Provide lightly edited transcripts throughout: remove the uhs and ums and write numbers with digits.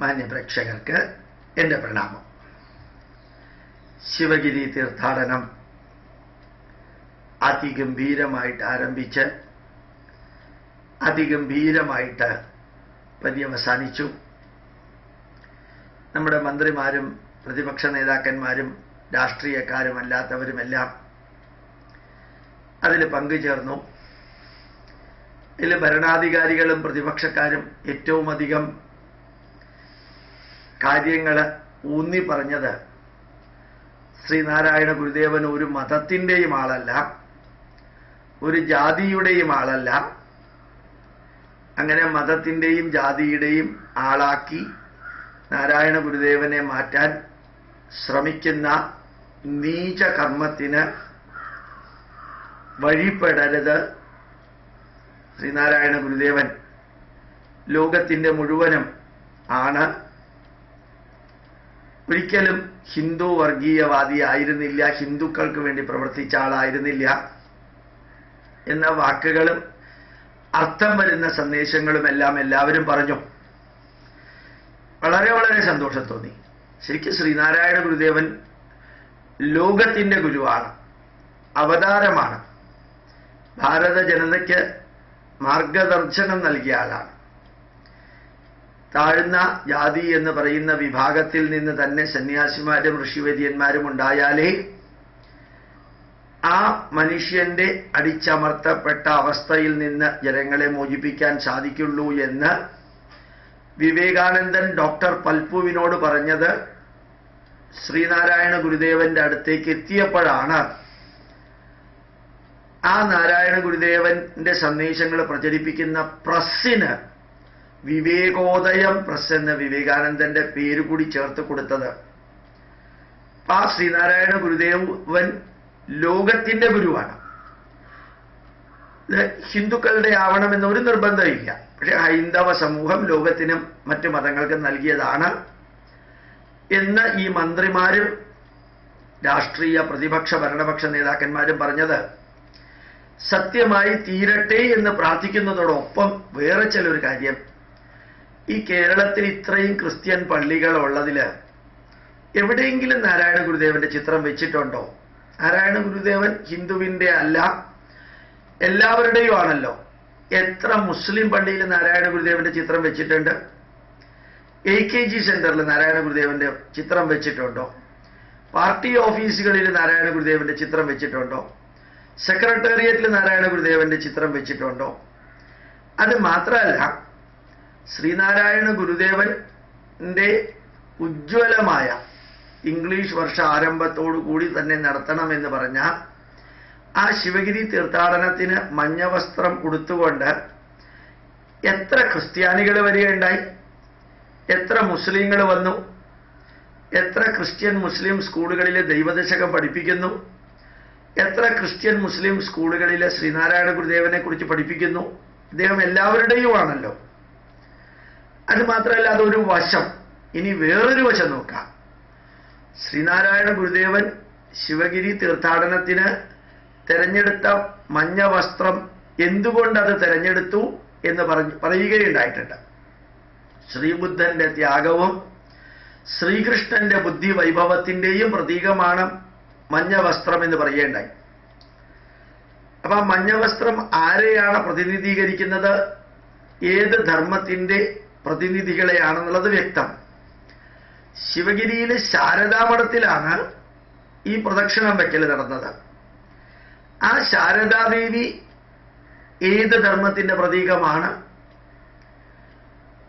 മാന്യപ്രേക്ഷകർക്ക് എൻ്റെ പ്രണാമം. ശിവഗിരി തീർത്ഥാടനം അതിഗംഭീരമായിട്ട് ആരംഭിച്ച് അതിഗംഭീരമായിട്ട് പര്യവസാനിച്ചു. നമ്മുടെ മന്ത്രിമാരും പ്രതിപക്ഷ നേതാക്കന്മാരും രാഷ്ട്രീയക്കാരുമല്ലാത്തവരുമെല്ലാം അതിൽ പങ്കുചേർന്നു. ഇതിൽ ഭരണാധികാരികളും പ്രതിപക്ഷക്കാരും ഏറ്റവും അധികം കാര്യങ്ങൾ ഊന്നി പറഞ്ഞത് ശ്രീനാരായണ ഗുരുദേവൻ ഒരു മതത്തിൻ്റെയും ആളല്ല, ഒരു ജാതിയുടെയും ആളല്ല. അങ്ങനെ മതത്തിൻ്റെയും ജാതിയുടെയും ആളാക്കി നാരായണ ഗുരുദേവനെ മാറ്റാൻ ശ്രമിക്കുന്ന നീച കർമ്മത്തിന് വഴിപ്പെടരുത്. ശ്രീനാരായണ ഗുരുദേവൻ ലോകത്തിൻ്റെ മുഴുവനും ആണ്. ഒരിക്കലും ഹിന്ദു വർഗീയവാദി ആയിരുന്നില്ല, ഹിന്ദുക്കൾക്ക് വേണ്ടി പ്രവർത്തിച്ച ആളായിരുന്നില്ല എന്ന വാക്കുകളും അർത്ഥം വരുന്ന സന്ദേശങ്ങളുമെല്ലാം എല്ലാവരും പറഞ്ഞു. വളരെ വളരെ സന്തോഷം തോന്നി. ശരിക്കും ശ്രീനാരായണ ഗുരുദേവൻ ലോകത്തിൻ്റെ ഗുരുവാണ്, അവതാരമാണ്, ഭാരത ജനതയ്ക്ക് മാർഗദർശനം നൽകിയ ആളാണ്. താഴ്ന്ന ജാതി എന്ന് പറയുന്ന വിഭാഗത്തിൽ നിന്ന് തന്നെ സന്യാസിമാരും ഋഷിവര്യന്മാരും ഉണ്ടായാലേ ആ മനുഷ്യന്റെ അടിച്ചമർത്തപ്പെട്ട അവസ്ഥയിൽ നിന്ന് ജനങ്ങളെ മോചിപ്പിക്കാൻ സാധിക്കുള്ളൂ എന്ന് വിവേകാനന്ദൻ ഡോക്ടർ പൽപുവിനോട് പറഞ്ഞത് ശ്രീനാരായണ ഗുരുദേവന്റെ അടുത്തേക്ക് എത്തിയപ്പോഴാണ്. ആ നാരായണ ഗുരുദേവന്റെ സന്ദേശങ്ങൾ പ്രചരിപ്പിക്കുന്ന പ്രസ്സിന് വിവേകോദയം പ്രസ് എന്ന വിവേകാനന്ദന്റെ പേര് കൂടി ചേർത്ത് കൊടുത്തത്. ആ ശ്രീനാരായണ ഗുരുദേവൻ ലോകത്തിന്റെ ഗുരുവാണ്. ഹിന്ദുക്കളുടെ ആവണമെന്ന് ഒരു നിർബന്ധമില്ല, പക്ഷെ ഹൈന്ദവ സമൂഹം ലോകത്തിനും മറ്റു മതങ്ങൾക്കും നൽകിയതാണ് എന്ന് ഈ മന്ത്രിമാരും രാഷ്ട്രീയ പ്രതിപക്ഷ ഭരണപക്ഷ നേതാക്കന്മാരും പറഞ്ഞത് സത്യമായി തീരട്ടെ എന്ന് പ്രാർത്ഥിക്കുന്നതോടൊപ്പം വേറെ ചിലൊരു കാര്യം, ഈ കേരളത്തിൽ ഇത്രയും ക്രിസ്ത്യൻ പള്ളികൾ ഉള്ളതിൽ എവിടെയെങ്കിലും നാരായണ ഗുരുദേവന്റെ ചിത്രം വെച്ചിട്ടുണ്ടോ? നാരായണ ഗുരുദേവൻ ഹിന്ദുവിൻ്റെ അല്ല, എല്ലാവരുടെയും ആണല്ലോ. എത്ര മുസ്ലിം പള്ളിയിൽ നാരായണ ഗുരുദേവന്റെ ചിത്രം വെച്ചിട്ടുണ്ട്? AKG സെന്ററിൽ നാരായണ ഗുരുദേവന്റെ ചിത്രം വെച്ചിട്ടുണ്ടോ? പാർട്ടി ഓഫീസുകളിൽ നാരായണ ഗുരുദേവന്റെ ചിത്രം വെച്ചിട്ടുണ്ടോ? സെക്രട്ടേറിയറ്റിൽ നാരായണ ഗുരുദേവന്റെ ചിത്രം വെച്ചിട്ടുണ്ടോ? അത് മാത്രമല്ല, ശ്രീനാരായണ ഗുരുദേവന്റെ ഉജ്ജ്വലമായ ഇംഗ്ലീഷ് വർഷ ആരംഭത്തോടു കൂടി തന്നെ നടത്തണമെന്ന് പറഞ്ഞ ആ ശിവഗിരി തീർത്ഥാടനത്തിന് മഞ്ഞ വസ്ത്രം ഉടുത്തുകൊണ്ട് എത്ര ക്രിസ്ത്യാനികൾ വരികയുണ്ടായി, എത്ര മുസ്ലിങ്ങൾ വന്നു, എത്ര ക്രിസ്ത്യൻ മുസ്ലിം സ്കൂളുകളിലെ ദൈവദശകം പഠിപ്പിക്കുന്നു, എത്ര ക്രിസ്ത്യൻ മുസ്ലിം സ്കൂളുകളിലെ ശ്രീനാരായണ ഗുരുദേവനെ കുറിച്ച് പഠിപ്പിക്കുന്നു. അദ്ദേഹം എല്ലാവരുടെയും ആണല്ലോ. അത് മാത്രമല്ല, അതൊരു വശം. ഇനി വേറൊരു വശം നോക്കാം. ശ്രീനാരായണ ഗുരുദേവൻ ശിവഗിരി തീർത്ഥാടനത്തിന് തെരഞ്ഞെടുത്ത മഞ്ഞ വസ്ത്രം എന്തുകൊണ്ടത് തെരഞ്ഞെടുത്തു എന്ന് പറയുകയുണ്ടായിട്ടുണ്ട്. ശ്രീബുദ്ധന്റെ ത്യാഗവും ശ്രീകൃഷ്ണന്റെ ബുദ്ധി വൈഭവത്തിൻ്റെയും പ്രതീകമാണ് മഞ്ഞ വസ്ത്രം എന്ന് പറയുകയുണ്ടായി. അപ്പൊ ആ മഞ്ഞ വസ്ത്രം ആരെയാണ് പ്രതിനിധീകരിക്കുന്നത്, ഏത് ധർമ്മത്തിന്റെ പ്രതിനിധികളെയാണെന്നുള്ളത് വ്യക്തം. ശിവഗിരിയിലെ ശാരദാമഠത്തിലാണ് ഈ പ്രദക്ഷിണം വയ്ക്കൽ നടന്നത്. ആ ശാരദാദേവി ഏത് ധർമ്മത്തിന്റെ പ്രതീകമാണ്?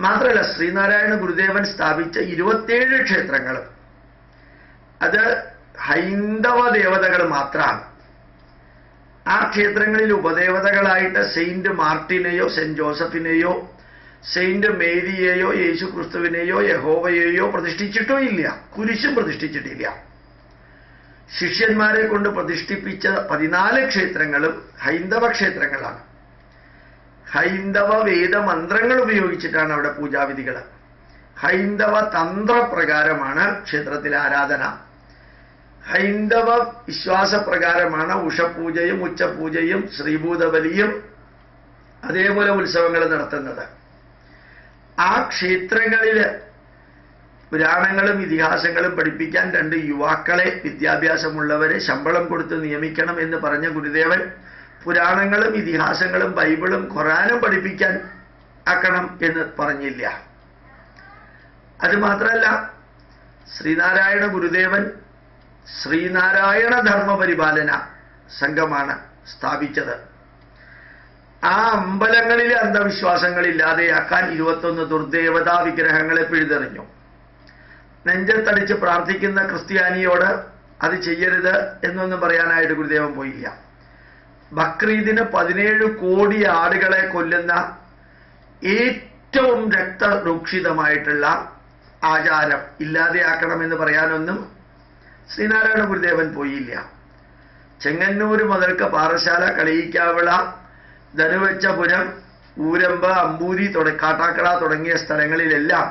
മാത്രമല്ല, ശ്രീനാരായണ ഗുരുദേവൻ സ്ഥാപിച്ച 27 ക്ഷേത്രങ്ങളും അത് ഹൈന്ദവ ദേവതകൾ മാത്രമാണ്. ആ ക്ഷേത്രങ്ങളിൽ ഉപദേവതകളായിട്ട് സെയിന്റ് മാർട്ടിനെയോ സെന്റ് ജോസഫിനെയോ സെയിന്റ് മേരിയെയോ യേശു ക്രിസ്തുവിനെയോ യഹോവയെയോ പ്രതിഷ്ഠിച്ചിട്ടോ ഇല്ല, കുരിശും പ്രതിഷ്ഠിച്ചിട്ടില്ല. ശിഷ്യന്മാരെ കൊണ്ട് പ്രതിഷ്ഠിപ്പിച്ച 14 ക്ഷേത്രങ്ങളും ഹൈന്ദവ ക്ഷേത്രങ്ങളാണ്. ഹൈന്ദവ വേദമന്ത്രങ്ങൾ ഉപയോഗിച്ചിട്ടാണ് അവിടെ പൂജാവിധികൾ. ഹൈന്ദവ തന്ത്രപ്രകാരമാണ് ക്ഷേത്രത്തിലെ ആരാധന. ഹൈന്ദവ വിശ്വാസപ്രകാരമാണ് ഉഷപൂജയും ഉച്ചപൂജയും ശ്രീഭൂതബലിയും അതേപോലെ ഉത്സവങ്ങൾ നടത്തുന്നത്. ആ ക്ഷേത്രങ്ങളിൽ പുരാണങ്ങളും ഇതിഹാസങ്ങളും പഠിപ്പിക്കാൻ 2 യുവാക്കളെ, വിദ്യാഭ്യാസമുള്ളവരെ ശമ്പളം കൊടുത്ത് നിയമിക്കണം എന്ന് പറഞ്ഞ ഗുരുദേവൻ പുരാണങ്ങളും ഇതിഹാസങ്ങളും ബൈബിളും ഖുറാനും പഠിപ്പിക്കാൻ ആക്കണം എന്ന് പറഞ്ഞില്ല. അതുമാത്രമല്ല, ശ്രീനാരായണ ഗുരുദേവൻ ശ്രീനാരായണ ധർമ്മപരിപാലന സംഘമാണ് സ്ഥാപിച്ചത്. ആ അമ്പലങ്ങളിലെ അന്ധവിശ്വാസങ്ങൾ ഇല്ലാതെയാക്കാൻ 21 ദുർദേവതാ വിഗ്രഹങ്ങളെ പിഴുതെറിഞ്ഞു. നെഞ്ചത്തടിച്ച് പ്രാർത്ഥിക്കുന്ന ക്രിസ്ത്യാനിയോട് അത് ചെയ്യരുത് എന്നൊന്നും പറയാനായിട്ട് ഗുരുദേവൻ പോയില്ല. ബക്രീദിന് 17 കോടി ആടുകളെ കൊല്ലുന്ന ഏറ്റവും രക്തരൂക്ഷിതമായിട്ടുള്ള ആചാരം ഇല്ലാതെയാക്കണമെന്ന് പറയാനൊന്നും ശ്രീനാരായണ ഗുരുദേവൻ പോയില്ല. ചെങ്ങന്നൂർ മുതൽക്ക് പാറശാല, കളിയിക്കാവിള, ധനുവച്ചപുരം, ഊരമ്പ്, അമ്പൂരി, കാട്ടാക്കട തുടങ്ങിയ സ്ഥലങ്ങളിലെല്ലാം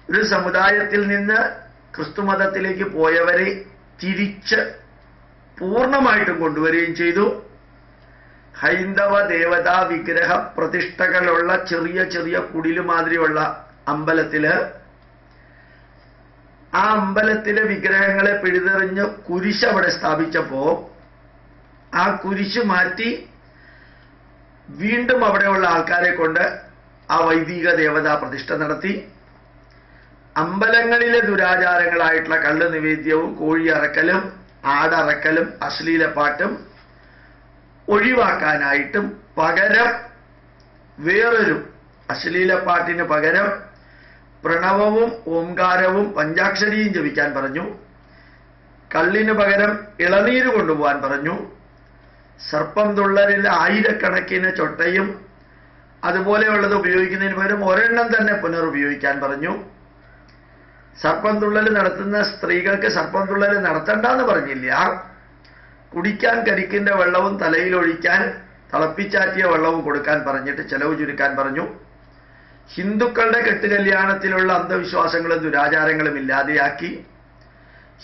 ഒരു സമുദായത്തിൽ നിന്ന് ക്രിസ്തുമതത്തിലേക്ക് പോയവരെ തിരിച്ച് പൂർണ്ണമായിട്ടും കൊണ്ടുവരികയും ചെയ്തു. ഹൈന്ദവ ദേവതാ വിഗ്രഹ പ്രതിഷ്ഠകളുള്ള ചെറിയ ചെറിയ കുടില് മാതിരിയുള്ള അമ്പലത്തില്, ആ അമ്പലത്തിലെ വിഗ്രഹങ്ങളെ പിഴുതെറിഞ്ഞ് കുരിശ് അവിടെ സ്ഥാപിച്ചപ്പോ ആ കുരിശ് മാറ്റി വീണ്ടും അവിടെയുള്ള ആൾക്കാരെ കൊണ്ട് ആ വൈദിക ദേവതാ പ്രതിഷ്ഠ നടത്തി. അമ്പലങ്ങളിലെ ദുരാചാരങ്ങളായിട്ടുള്ള കള്ള് നിവേദ്യവും കോഴി അറക്കലും ആടറക്കലും അശ്ലീല പാട്ടും ഒഴിവാക്കാനായിട്ടും പകരം വേറൊരു അശ്ലീല പാട്ടിന് പകരം പ്രണവവും ഓംകാരവും പഞ്ചാക്ഷരിയും ജപിക്കാൻ പറഞ്ഞു. കള്ളിന് പകരം ഇളനീര് കൊണ്ടുപോകാൻ പറഞ്ഞു. സർപ്പം തുള്ളലിൽ 1000കണക്കിന് ചൊട്ടയും അതുപോലെയുള്ളത് ഉപയോഗിക്കുന്നതിന് പകരം ഒരെണ്ണം തന്നെ പുനരുപയോഗിക്കാൻ പറഞ്ഞു. സർപ്പം തുള്ളൽ നടത്തുന്ന സ്ത്രീകൾക്ക് സർപ്പം തുള്ളൽ നടത്തണ്ടെന്ന് പറഞ്ഞില്ല. കുടിക്കാൻ കരിക്കിന്റെ വെള്ളവും തലയിലൊഴിക്കാൻ തിളപ്പിച്ചാറ്റിയ വെള്ളവും കൊടുക്കാൻ പറഞ്ഞിട്ട് ചെലവ് ചുരുക്കാൻ പറഞ്ഞു. ഹിന്ദുക്കളുടെ കെട്ടുകല്യാണത്തിലുള്ള അന്ധവിശ്വാസങ്ങളും ദുരാചാരങ്ങളും ഇല്ലാതെയാക്കി.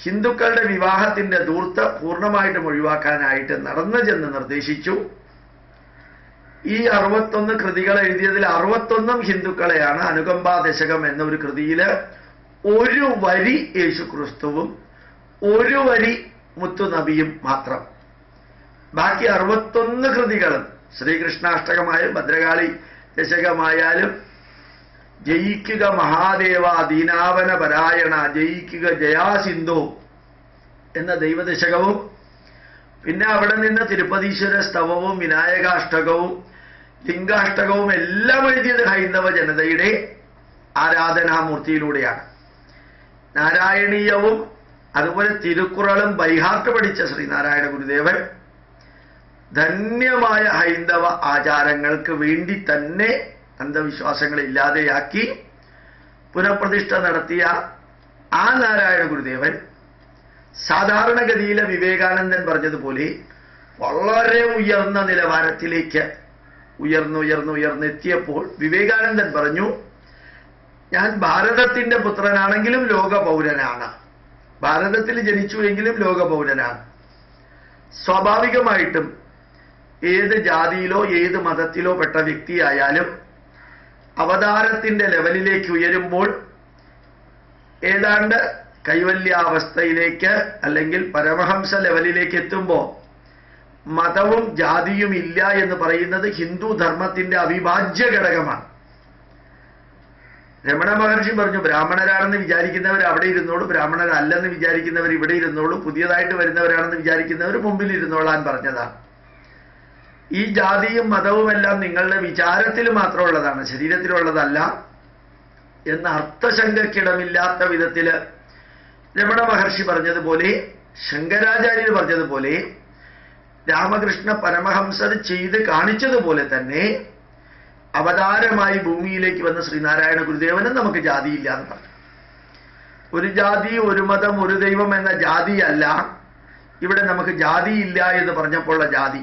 ഹിന്ദുക്കളുടെ വിവാഹത്തിന്റെ ധൂർത്ത് പൂർണ്ണമായിട്ടും ഒഴിവാക്കാനായിട്ട് നടന്നു ചെന്ന് നിർദ്ദേശിച്ചു. ഈ 61 കൃതികൾ എഴുതിയതിൽ 61 ഹിന്ദുക്കളെയാണ്. അനുകമ്പാ ദശകം എന്ന ഒരു കൃതിയില് ഒരു വരി യേശുക്രിസ്തുവും ഒരു വരി മുത്തുനബിയും മാത്രം. ബാക്കി 61 കൃതികളും ശ്രീകൃഷ്ണാഷ്ടകമായാലും ഭദ്രകാളി ദശകമായാലും ജയിക്കുക മഹാദേവ ദീനാവന പരായണ, ജയിക്കുക ജയാസിന്ധു എന്ന ദൈവദശകവും, പിന്നെ അവിടെ നിന്ന് തിരുപ്പതീശ്വര സ്തവവും വിനായകാഷ്ടകവും ലിംഗാഷ്ടകവും എല്ലാം എഴുതിയത് ഹൈന്ദവ ജനതയുടെ ആരാധനാമൂർത്തിയിലൂടെയാണ്. നാരായണീയവും അതുപോലെ തിരുക്കുറളും ബൈഹാർട്ട് പഠിച്ച ശ്രീനാരായണ ഗുരുദേവൻ ധന്യമായ ഹൈന്ദവ ആചാരങ്ങൾക്ക് വേണ്ടി തന്നെ അന്ധവിശ്വാസങ്ങൾ ഇല്ലാതെയാക്കി പുനഃപ്രതിഷ്ഠ നടത്തിയ ആ നാരായണ ഗുരുദേവൻ സാധാരണഗതിയിലെ വിവേകാനന്ദൻ പറഞ്ഞതുപോലെ വളരെ ഉയർന്ന നിലവാരത്തിലേക്ക് ഉയർന്നെത്തിയപ്പോൾ വിവേകാനന്ദൻ പറഞ്ഞു, ഞാൻ ഭാരതത്തിന്റെ പുത്രനാണെങ്കിലും ലോക പൗരനാണ്. ഭാരതത്തിൽ ജനിച്ചുവെങ്കിലും ലോക പൗരനാണ്. സ്വാഭാവികമായിട്ടും ഏത് ജാതിയിലോ ഏത് മതത്തിലോ പെട്ട വ്യക്തിയായാലും അവതാരത്തിന്റെ ലെവലിലേക്ക് ഉയരുമ്പോൾ ഏതാണ്ട് കൈവല്യാവസ്ഥയിലേക്ക് അല്ലെങ്കിൽ പരമഹംസ ലെവലിലേക്ക് എത്തുമ്പോൾ മതവും ജാതിയും ഇല്ല എന്ന് പറയുന്നത് ഹിന്ദു ധർമ്മത്തിന്റെ അവിഭാജ്യ ഘടകമാണ്. രമണ മഹർഷി പറഞ്ഞു, ബ്രാഹ്മണരാണെന്ന് വിചാരിക്കുന്നവർ അവിടെ ഇരുന്നോളൂ, ബ്രാഹ്മണരല്ലെന്ന് വിചാരിക്കുന്നവർ ഇവിടെ ഇരുന്നോളൂ, പുതിയതായിട്ട് വരുന്നവരാണെന്ന് വിചാരിക്കുന്നവർ മുമ്പിൽ ഇരുന്നോളാൻ പറഞ്ഞതാണ്. ഈ ജാതിയും മതവുമെല്ലാം നിങ്ങളുടെ വിചാരത്തിൽ മാത്രമുള്ളതാണ്, ശരീരത്തിലുള്ളതല്ല എന്ന അർത്ഥശങ്കയ്ക്കിടമില്ലാത്ത വിധത്തില് രമണ മഹർഷി പറഞ്ഞതുപോലെ, ശങ്കരാചാര്യർ പറഞ്ഞതുപോലെ, രാമകൃഷ്ണ പരമഹംസർ ചെയ്ത് കാണിച്ചതുപോലെ തന്നെ അവതാരമായി ഭൂമിയിലേക്ക് വന്ന ശ്രീനാരായണ ഗുരുദേവനും നമുക്ക് ജാതിയില്ല എന്ന് പറഞ്ഞു. ഒരു ജാതി ഒരു മതം ഒരു ദൈവം എന്ന ജാതിയല്ല ഇവിടെ നമുക്ക് ജാതിയില്ല എന്ന് പറഞ്ഞപ്പോഴുള്ള ജാതി.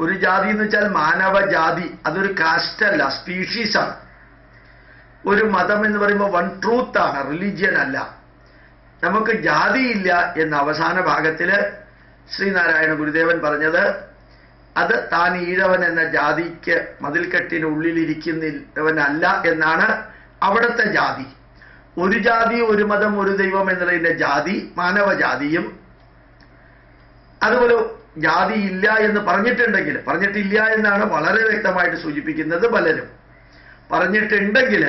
ഒരു ജാതി എന്ന് വെച്ചാൽ മാനവ ജാതി, അതൊരു കാസ്റ്റ് അല്ല, സ്പീഷീസാണ്. ഒരു മതം എന്ന് പറയുമ്പോൾ വൺ ട്രൂത്ത് ആണ്, റിലീജിയൻ അല്ല. നമുക്ക് ജാതിയില്ല എന്ന അവസാന ഭാഗത്തില് ശ്രീനാരായണ ഗുരുദേവൻ പറഞ്ഞത്, അത് താൻ ഈഴവൻ എന്ന ജാതിക്ക് മതിൽക്കെട്ടിനുള്ളിലിരിക്കുന്നവനല്ല എന്നാണ് അവിടുത്തെ ജാതി. ഒരു ജാതി ഒരു മതം ഒരു ദൈവം എന്നുള്ളതിന്റെ ജാതി മാനവജാതിയും, അതുപോലെ ജാതി ഇല്ല എന്ന് പറഞ്ഞിട്ടില്ല എന്നാണ് വളരെ വ്യക്തമായിട്ട് സൂചിപ്പിക്കുന്നത്. പലരും പറഞ്ഞിട്ടുണ്ടെങ്കിൽ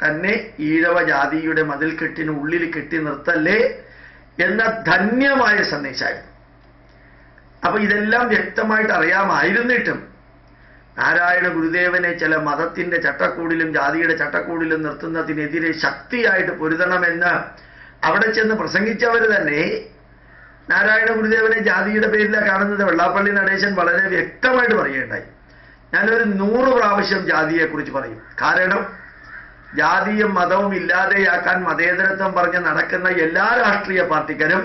തന്നെ ഈഴവ ജാതിയുടെ മതിൽക്കെട്ടിനുള്ളിൽ കെട്ടി നിർത്തല്ലേ എന്ന ധന്യമായ സന്ദേശമായിരുന്നു. അപ്പൊ ഇതെല്ലാം വ്യക്തമായിട്ട് അറിയാമായിരുന്നിട്ടും നാരായണ ഗുരുദേവനെ ചില മതത്തിന്റെ ചട്ടക്കൂടിലും ജാതിയുടെ ചട്ടക്കൂടിലും നിർത്തുന്നതിനെതിരെ ശക്തിയായിട്ട് പൊരുതണമെന്ന് അവിടെ ചെന്ന് പ്രസംഗിച്ചവർ തന്നെ നാരായണ ഗുരുദേവനെ ജാതിയുടെ പേരിലാണ് കാണുന്നത്. വെള്ളാപ്പള്ളി നടേശൻ വളരെ വ്യക്തമായിട്ട് പറയുകയുണ്ടായി. ഞാനൊരു 100 പ്രാവശ്യം ജാതിയെക്കുറിച്ച് പറയും. കാരണം ജാതിയും മതവും ഇല്ലാതെയാക്കാൻ മതേതരത്വം പറഞ്ഞ് നടക്കുന്ന എല്ലാ രാഷ്ട്രീയ പാർട്ടിക്കാരും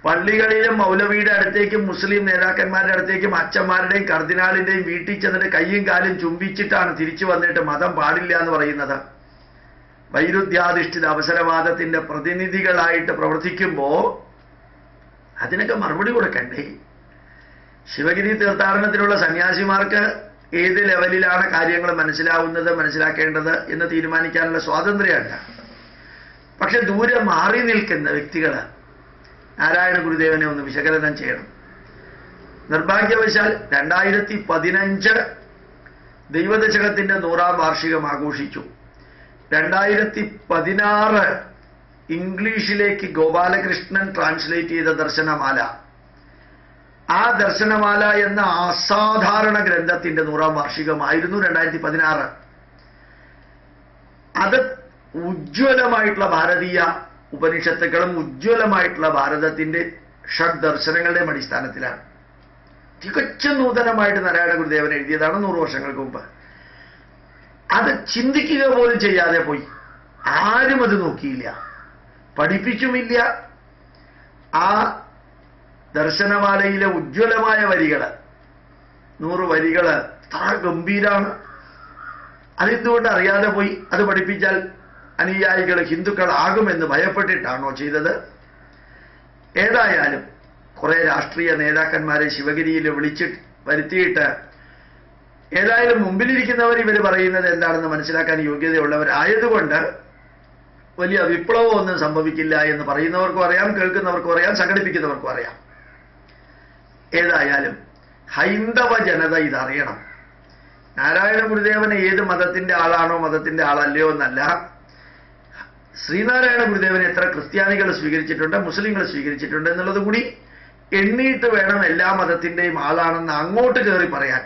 പള്ളികളിലും മൗലവിയുടെ അടുത്തേക്കും മുസ്ലിം നേതാക്കന്മാരുടെ അടുത്തേക്കും അച്ഛന്മാരുടെയും കർദിനാളിന്റെയും വീട്ടിൽ ചെന്നിട്ട് കയ്യും കാലും ചുംബിച്ചിട്ടാണ് തിരിച്ചു വന്നിട്ട് മതം പാടില്ല എന്ന് പറയുന്നത്. വൈരുദ്ധ്യാധിഷ്ഠിത അവസരവാദത്തിന്റെ പ്രതിനിധികളായിട്ട് പ്രവർത്തിക്കുമ്പോ അതിനൊക്കെ മറുപടി കൊടുക്കണ്ടേ? ശിവഗിരി തീർത്ഥാടനത്തിലുള്ള സന്യാസിമാർക്ക് ഏത് ലെവലിലാണ് കാര്യങ്ങൾ മനസ്സിലാക്കേണ്ടത് എന്ന് തീരുമാനിക്കാനുള്ള സ്വാതന്ത്ര്യമുണ്ട്. പക്ഷെ ദൂരെ മാറി നിൽക്കുന്ന വ്യക്തികൾ നാരായണ ഗുരുദേവനെ ഒന്ന് വിശകലനം ചെയ്യണം. നിർഭാഗ്യവശാൽ 2015 ദൈവദശകത്തിന്റെ 100ാം വാർഷികം ആഘോഷിച്ചു. 2016 ഇംഗ്ലീഷിലേക്ക് ഗോപാലകൃഷ്ണൻ ട്രാൻസ്ലേറ്റ് ചെയ്ത ദർശനമാല, ആ ദർശനമാല എന്ന അസാധാരണ ഗ്രന്ഥത്തിന്റെ 100ാം വാർഷികമായിരുന്നു 2016. അത് ഉജ്ജ്വലമായിട്ടുള്ള ഭാരതീയ ഉപനിഷത്തുക്കളും ഉജ്ജ്വലമായിട്ടുള്ള ഭാരതത്തിന്റെ ഷഡ് ദർശനങ്ങളുടെയും അടിസ്ഥാനത്തിലാണ്. തികച്ചും നൂതനമായിട്ട് നാരായണ ഗുരുദേവൻ എഴുതിയതാണ് 100 വർഷങ്ങൾക്ക് മുമ്പ്. അത് ചിന്തിക്കുക പോലും ചെയ്യാതെ പോയി. ആരും അത് നോക്കിയില്ല, പഠിപ്പിച്ചുമില്ല. ആ ദർശനമാലയിലെ ഉജ്ജ്വലമായ വരികള് 100 വരികള് അത്ര ഗംഭീരാണ്. അതെന്തുകൊണ്ട് അറിയാതെ പോയി? അത് പഠിപ്പിച്ചാൽ അനുയായികൾ ഹിന്ദുക്കളാകുമെന്ന് ഭയപ്പെട്ടിട്ടാണോ ചെയ്തത്? ഏതായാലും കുറെ രാഷ്ട്രീയ നേതാക്കന്മാരെ ശിവഗിരിയിൽ വരുത്തിയിട്ട് ഏതായാലും മുമ്പിലിരിക്കുന്നവർ ഇവർ പറയുന്നത് എന്താണെന്ന് മനസ്സിലാക്കാൻ യോഗ്യതയുള്ളവരായതുകൊണ്ട് വലിയ വിപ്ലവമൊന്നും സംഭവിക്കില്ല എന്ന് പറയുന്നവർക്കും അറിയാം, കേൾക്കുന്നവർക്കും അറിയാം, സംഘടിപ്പിക്കുന്നവർക്കും അറിയാം. ഏതായാലും ഹൈന്ദവ ജനത ഇതറിയണം. നാരായണ ഗുരുദേവനെ ഏത് മതത്തിന്റെ ആളാണോ മതത്തിന്റെ ആളല്ലയോ എന്നല്ല, ശ്രീനാരായണ ഗുരുദേവനെ എത്ര ക്രിസ്ത്യാനികൾ സ്വീകരിച്ചിട്ടുണ്ട്, മുസ്ലിങ്ങൾ സ്വീകരിച്ചിട്ടുണ്ട് എന്നുള്ളത് കൂടി എണ്ണിയിട്ട് വേണം എല്ലാ മതത്തിന്റെയും ആളാണെന്ന് അങ്ങോട്ട് കയറി പറയാൻ.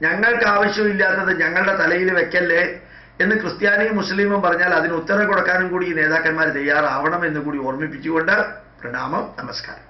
ഞങ്ങൾക്ക് ആവശ്യമില്ലാത്തത് ഞങ്ങളുടെ തലയിൽ വെക്കല്ലേ എന്ന് ക്രിസ്ത്യാനിയും മുസ്ലിമും പറഞ്ഞാൽ അതിന് ഉത്തരം കൊടുക്കാനും കൂടി ഈ നേതാക്കന്മാർ തയ്യാറാവണം എന്ന് കൂടി ഓർമ്മിപ്പിച്ചുകൊണ്ട് പ്രണാമം, നമസ്കാരം.